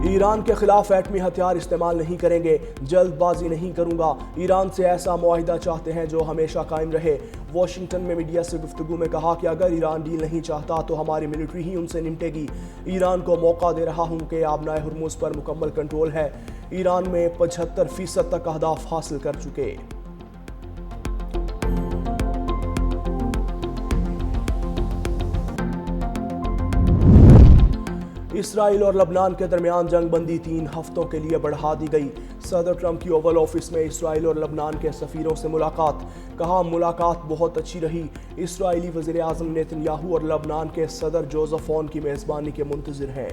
ایران کے خلاف ایٹمی ہتھیار استعمال نہیں کریں گے، جلد بازی نہیں کروں گا، ایران سے ایسا معاہدہ چاہتے ہیں جو ہمیشہ قائم رہے۔ واشنگٹن میں میڈیا سے گفتگو میں کہا کہ اگر ایران ڈیل نہیں چاہتا تو ہماری ملٹری ہی ان سے نمٹے گی۔ ایران کو موقع دے رہا ہوں کہ آبنائے ہرمز پر مکمل کنٹرول ہے، ایران میں 75% تک اہداف حاصل کر چکے۔ اسرائیل اور لبنان کے درمیان جنگ بندی 3 ہفتوں کے لیے بڑھا دی گئی۔ صدر ٹرمپ کی اوول آفس میں اسرائیل اور لبنان کے سفیروں سے ملاقات، کہا ملاقات بہت اچھی رہی۔ اسرائیلی وزیر اعظم نیتن یاہو اور لبنان کے صدر جوزف اون کی میزبانی کے منتظر ہیں۔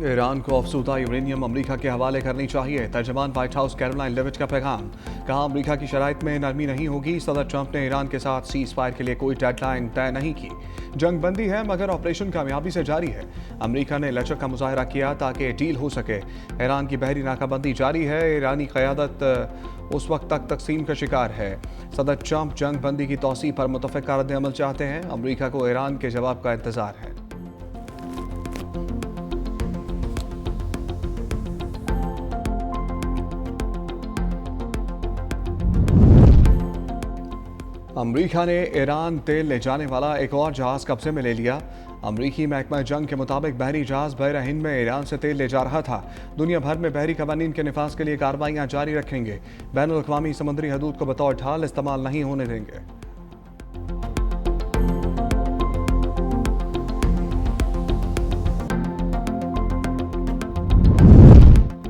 ایران کو افزودہ یورینیم امریکہ کے حوالے کرنی چاہیے، ترجمان وائٹ ہاؤس کیرولائن لیوٹ کا پیغام، کہا امریکہ کی شرائط میں نرمی نہیں ہوگی۔ صدر ٹرمپ نے ایران کے ساتھ سیز فائر کے لیے کوئی ڈیڈ لائن طے نہیں کی، جنگ بندی ہے مگر آپریشن کامیابی سے جاری ہے۔ امریکہ نے لچک کا مظاہرہ کیا تاکہ ڈیل ہو سکے۔ ایران کی بحری ناکہ بندی جاری ہے، ایرانی قیادت اس وقت تک تقسیم کا شکار ہے۔ صدر ٹرمپ جنگ بندی کی توسیع پر متفقہ رد عمل چاہتے ہیں، امریکہ کو ایران کے جواب کا انتظار ہے۔ امریکہ نے ایران تیل لے جانے والا ایک اور جہاز قبضے میں لے لیا۔ امریکی محکمہ جنگ کے مطابق بحری جہاز بحیرہ ہند میں ایران سے تیل لے جا رہا تھا۔ دنیا بھر میں بحری قوانین کے نفاذ کے لیے کارروائیاں جاری رکھیں گے، بین الاقوامی سمندری حدود کو بطور ڈھال استعمال نہیں ہونے دیں گے۔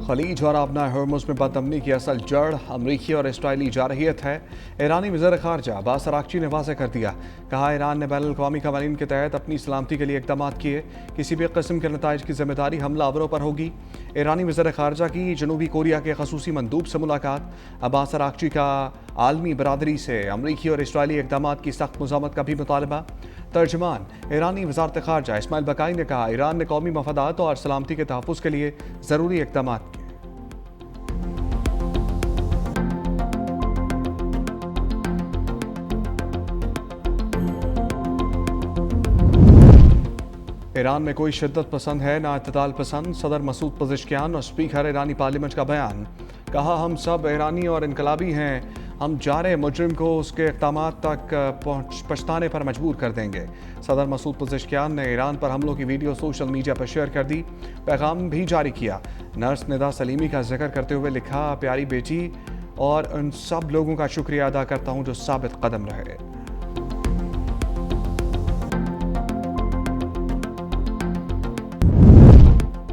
خلیج اور آبنائے ہرمز میں بدامنی کی اصل جڑ امریکی اور اسرائیلی جارحیت ہے، ایرانی وزیر خارجہ عباس اراغچی نے واضح کر دیا۔ کہا ایران نے بین الاقوامی قوانین کے تحت اپنی سلامتی کے لیے اقدامات کیے، کسی بھی قسم کے نتائج کی ذمہ داری حملہ آوروں پر ہوگی۔ ایرانی وزیر خارجہ کی جنوبی کوریا کے خصوصی مندوب سے ملاقات، عباس اراغچی کا عالمی برادری سے امریکی اور اسرائیلی اقدامات کی سخت مذمت کا بھی مطالبہ۔ ترجمان ایرانی وزارت خارجہ اسماعیل بقائی نے کہا ایران نے قومی مفادات اور سلامتی کے تحفظ کے لیے ضروری اقدامات کیے۔ ایران میں کوئی شدت پسند ہے نہ اعتدال پسند، صدر مسعود پزشکیان اور اسپیکر ایرانی پارلیمنٹ کا بیان، کہا ہم سب ایرانی اور انقلابی ہیں، ہم جارح مجرم کو اس کے اقدامات تک پچھتانے پر مجبور کر دیں گے۔ صدر مسعود پزشکیان نے ایران پر حملوں کی ویڈیو سوشل میڈیا پر شیئر کر دی، پیغام بھی جاری کیا۔ نرس ندا سلیمی کا ذکر کرتے ہوئے لکھا پیاری بیٹی اور ان سب لوگوں کا شکریہ ادا کرتا ہوں جو ثابت قدم رہے۔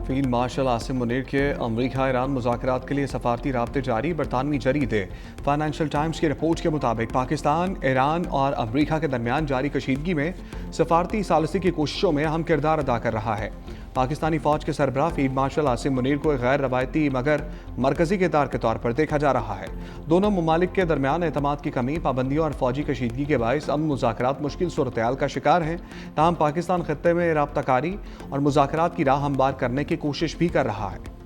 فیلڈ مارشل عاصم منیر کے امریکہ ایران مذاکرات کے لیے سفارتی رابطے جاری۔ برطانوی جریدے فائنینشل ٹائمز کی رپورٹ کے مطابق پاکستان، ایران اور امریکہ کے درمیان جاری کشیدگی میں سفارتی ثالثی کی کوششوں میں اہم کردار ادا کر رہا ہے۔ پاکستانی فوج کے سربراہ فیلڈ مارشل عاصم منیر کو ایک غیر روایتی مگر مرکزی کردار کے طور پر دیکھا جا رہا ہے۔ دونوں ممالک کے درمیان اعتماد کی کمی، پابندیوں اور فوجی کشیدگی کے باعث امن مذاکرات مشکل صورتحال کا شکار ہیں۔ تاہم پاکستان خطے میں رابطہ کاری اور مذاکرات کی راہ ہموار کرنے کی کوشش بھی کر رہا ہے۔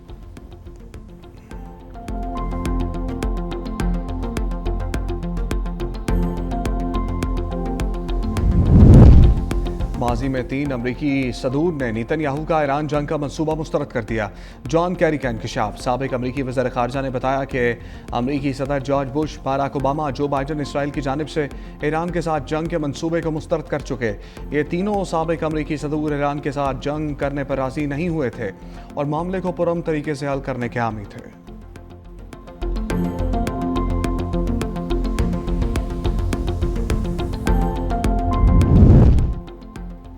ماضی میں 3 امریکی صدور نے نیتن یاہو کا ایران جنگ کا منصوبہ مسترد کر دیا۔ جان کیری کا انکشاف، سابق امریکی وزیر خارجہ نے بتایا کہ امریکی صدر George Bush, Barack Obama, Joe Biden Israel کی جانب سے ایران کے ساتھ جنگ کے منصوبے کو مسترد کر چکے۔ یہ تینوں سابق امریکی صدور ایران کے ساتھ جنگ کرنے پر راضی نہیں ہوئے تھے اور معاملے کو پرامن طریقے سے حل کرنے کے حامی تھے۔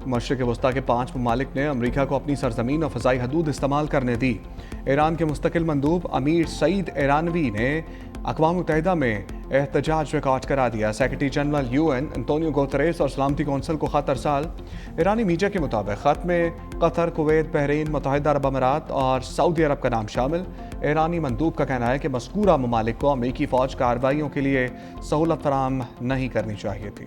مشرق وسطیٰ کے 5 ممالک نے امریکہ کو اپنی سرزمین اور فضائی حدود استعمال کرنے دی۔ ایران کے مستقل مندوب امیر سعید ایرانوی نے اقوام متحدہ میں احتجاج ریکارڈ کرا دیا۔ سیکرٹری جنرل UN انطونیو گوتریس اور سلامتی کونسل کو خط ارسال۔ ایرانی میڈیا کے مطابق خط میں قطر، کویت، بحرین، متحدہ عرب امارات اور سعودی عرب کا نام شامل۔ ایرانی مندوب کا کہنا ہے کہ مذکورہ ممالک کو امریکی فوج کارروائیوں کے لیے سہولت فراہم نہیں کرنی چاہیے تھی۔